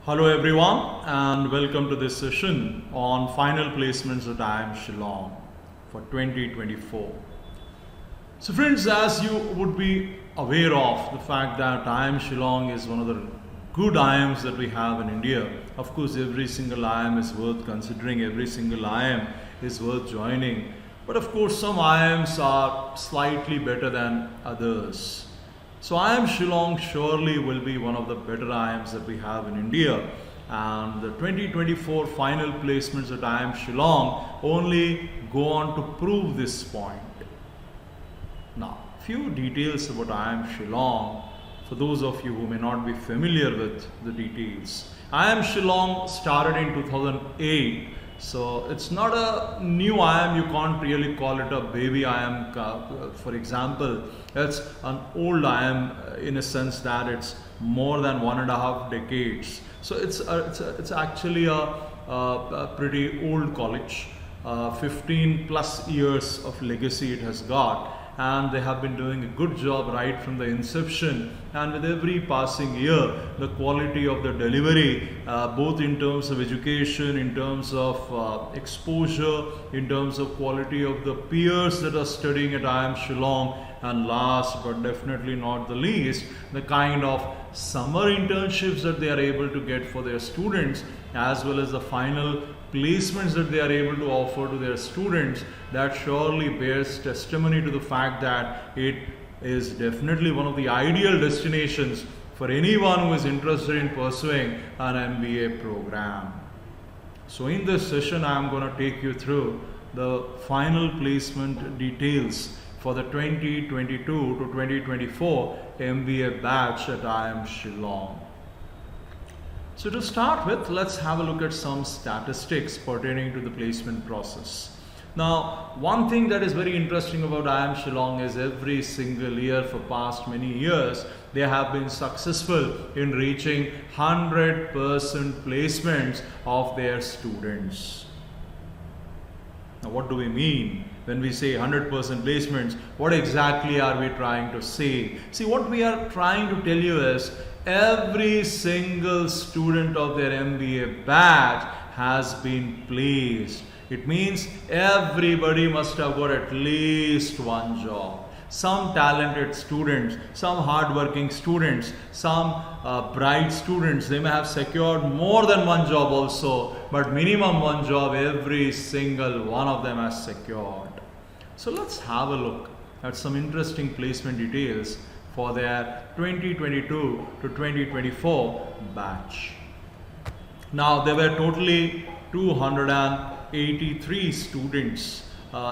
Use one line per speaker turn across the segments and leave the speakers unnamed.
Hello everyone and welcome to this session on final placements at IIM Shillong for 2024. So friends, as you would be aware of the fact that IIM Shillong is one of the good IIMs that we have in India. Of course, every single IIM is worth considering, every single IIM is worth joining. But of course, some IIMs are slightly better than others. So IIM Shillong surely will be one of the better IIMs that we have in India, and the 2024 final placements at IIM Shillong only go on to prove this point. Now, few details about IIM Shillong for those of you who may not be familiar with the details. IIM Shillong started in 2008. So it's not a new IIM, you can't really call it a baby IIM. For example, it's an old IIM in a sense that it's more than 1.5 decades. So it's actually a pretty old college. 15 plus years of legacy it has got, and they have been doing a good job right from the inception, and with every passing year the quality of the delivery, both in terms of education, in terms of exposure, in terms of quality of the peers that are studying at IIM Shillong, and last but definitely not the least, the kind of summer internships that they are able to get for their students, as well as the final placements that they are able to offer to their students, that surely bears testimony to the fact that it is definitely one of the ideal destinations for anyone who is interested in pursuing an MBA program. So in this session, I am going to take you through the final placement details for the 2022 to 2024 MBA batch at IIM Shillong. So to start with, let's have a look at some statistics pertaining to the placement process. Now, one thing that is very interesting about IIM Shillong is every single year for past many years, they have been successful in reaching 100% placements of their students. Now, what do we mean when we say 100% placements? What exactly are we trying to say? See, what we are trying to tell you is every single student of their MBA batch has been placed. It means everybody must have got at least one job. Some talented students, some hardworking students, some bright students, they may have secured more than one job also, but minimum one job every single one of them has secured. So let's have a look at some interesting placement details for their 2022 to 2024 batch. Now, there were totally 283 students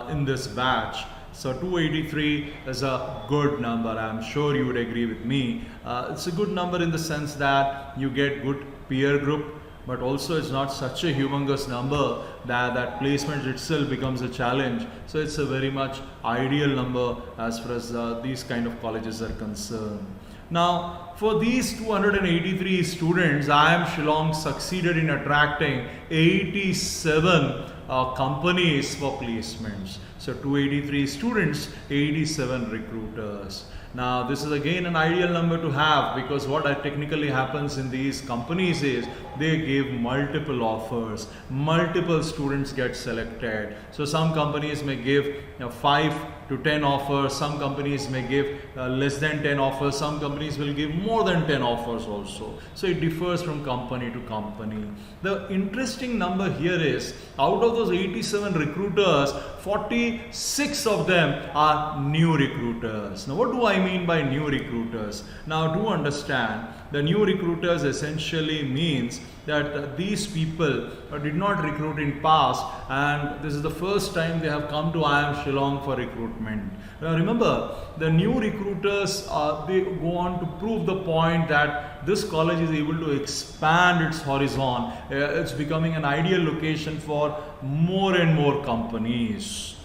in this batch. So 283 is a good number. I'm sure you would agree with me. It's a good number in the sense that you get good peer group, but also it's not such a humongous number that placement itself becomes a challenge. So it's a very much ideal number as far as these kind of colleges are concerned. Now, for these 283 students, IIM Shillong succeeded in attracting 87 companies for placements. So 283 students, 87 recruiters. Now, this is again an ideal number to have, because what technically happens in these companies is they give multiple offers, multiple students get selected. So some companies may give 5 to 10 offers, some companies may give less than 10 offers, some companies will give more than 10 offers also. So it differs from company to company. The interesting number here is, out of those 87 recruiters, 46 of them are new recruiters. Now, what do I mean by new recruiters? Now, do understand, the new recruiters essentially means that these people did not recruit in past, and this is the first time they have come to IIM Shillong for recruitment. Now remember, the new recruiters, they go on to prove the point that this college is able to expand its horizon. It's becoming an ideal location for more and more companies.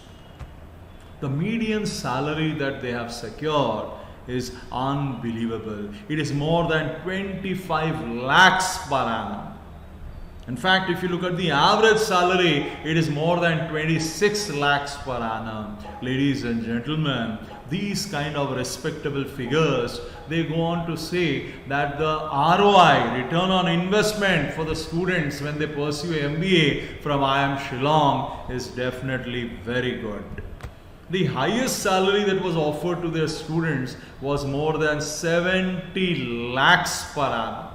The median salary that they have secured is unbelievable. It is more than 25 lakhs per annum. In fact, if you look at the average salary, it is more than 26 lakhs per annum. Ladies and gentlemen, these kind of respectable figures, they go on to say that the ROI, return on investment for the students when they pursue MBA from IIM Shillong is definitely very good. The highest salary that was offered to their students was more than 70 lakhs per annum.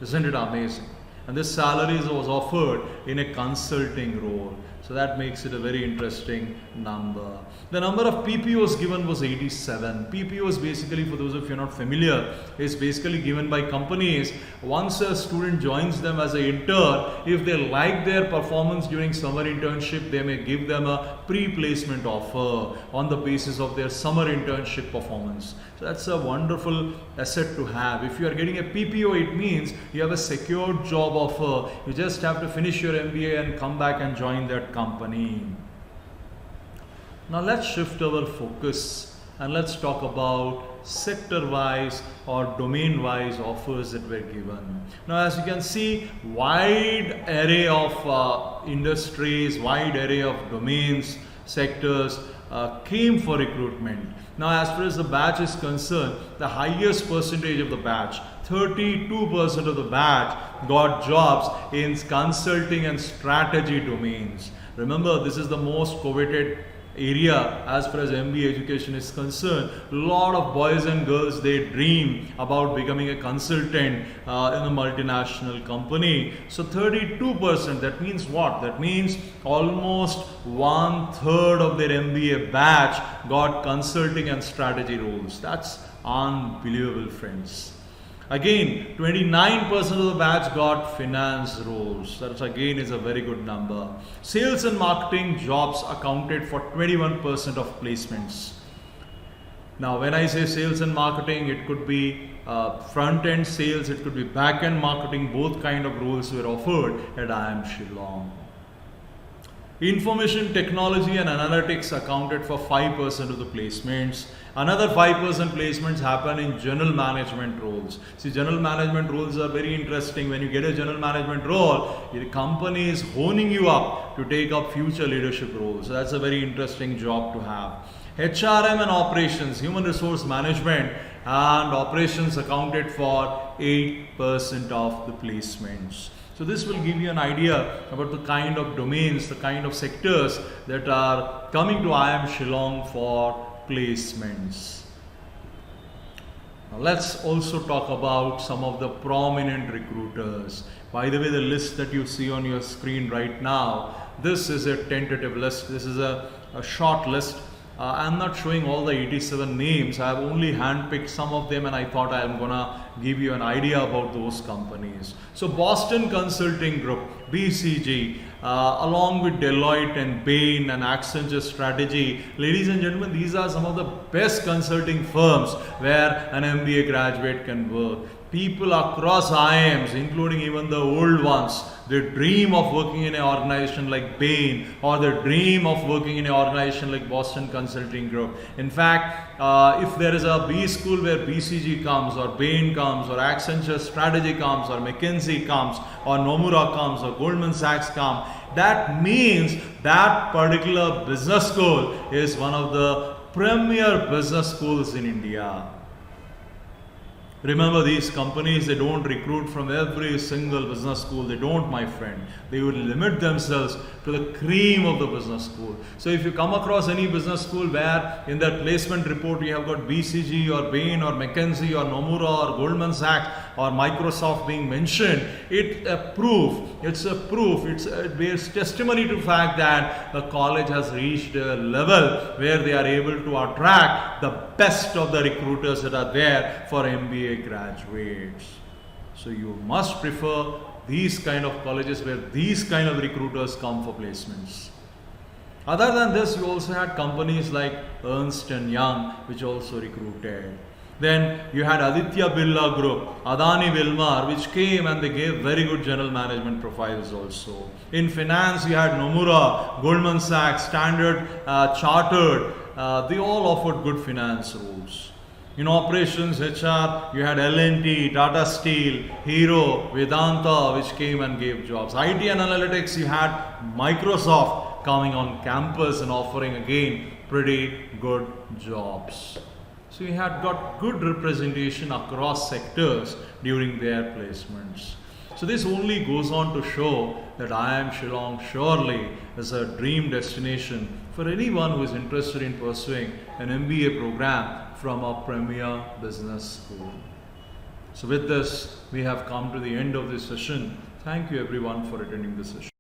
Isn't it amazing? And this salary was offered in a consulting role. So that makes it a very interesting number. The number of PPOs given was 87. PPOs basically, for those of you not familiar, is basically given by companies. Once a student joins them as an intern, if they like their performance during summer internship, they may give them a pre-placement offer on the basis of their summer internship performance. So that's a wonderful asset to have. If you are getting a PPO, it means you have a secured job offer. You just have to finish your MBA and come back and join that company. Now let's shift our focus and let's talk about sector-wise or domain-wise offers that were given. Now as you can see, wide array of industries, wide array of domains, sectors came for recruitment. Now as far as the batch is concerned, the highest percentage of the batch, 32% of the batch got jobs in consulting and strategy domains. Remember, this is the most coveted area as far as MBA education is concerned. A lot of boys and girls, they dream about becoming a consultant in a multinational company. So 32%, that means what? That means almost 1/3 of their MBA batch got consulting and strategy roles. That's unbelievable, friends. Again, 29% of the batch got finance roles. That again is a very good number. Sales and marketing jobs accounted for 21% of placements. Now, when I say sales and marketing, it could be front-end sales, it could be back-end marketing. Both kind of roles were offered at IIM Shillong. Information technology and analytics accounted for 5% of the placements. Another 5% placements happen in general management roles. See, general management roles are very interesting. When you get a general management role, your company is honing you up to take up future leadership roles. So that's a very interesting job to have. HRM and operations, human resource management and operations accounted for 8% of the placements. So this will give you an idea about the kind of domains, the kind of sectors that are coming to IIM Shillong for placements. Now let's also talk about some of the prominent recruiters. By the way, the list that you see on your screen right now, this is a tentative list. This is a short list. I'm not showing all the 87 names. I have only handpicked some of them and I thought I'm gonna give you an idea about those companies. So Boston Consulting Group, BCG, along with Deloitte and Bain and Accenture Strategy. Ladies and gentlemen, these are some of the best consulting firms where an MBA graduate can work. People across IIMs, including even the old ones, they dream of working in an organization like Bain, or they dream of working in an organization like Boston Consulting Group. In fact, if there is a B school where BCG comes, or Bain comes, or Accenture Strategy comes, or McKinsey comes, or Nomura comes, or Goldman Sachs comes, that means that particular business school is one of the premier business schools in India. Remember, these companies, they don't recruit from every single business school. They don't, my friend. They will limit themselves to the cream of the business school. So if you come across any business school where in their placement report you have got BCG or Bain or McKinsey or Nomura or Goldman Sachs or Microsoft being mentioned, it's a proof. It bears testimony to the fact that the college has reached a level where they are able to attract the best of the recruiters that are there for MBA graduates. So you must prefer these kind of colleges where these kind of recruiters come for placements. Other than this, you also had companies like Ernst & Young, which also recruited. Then you had Aditya Birla Group, Adani Wilmar, which came and they gave very good general management profiles also. In finance, you had Nomura, Goldman Sachs, Standard Chartered. They all offered good finance roles. In operations, HR, you had L&T, Tata Steel, Hero, Vedanta, which came and gave jobs. IT and analytics, you had Microsoft coming on campus and offering again pretty good jobs. So we had got good representation across sectors during their placements. So this only goes on to show that IIM Shillong surely is a dream destination for anyone who is interested in pursuing an MBA program from a premier business school. So with this, we have come to the end of this session. Thank you everyone for attending this session.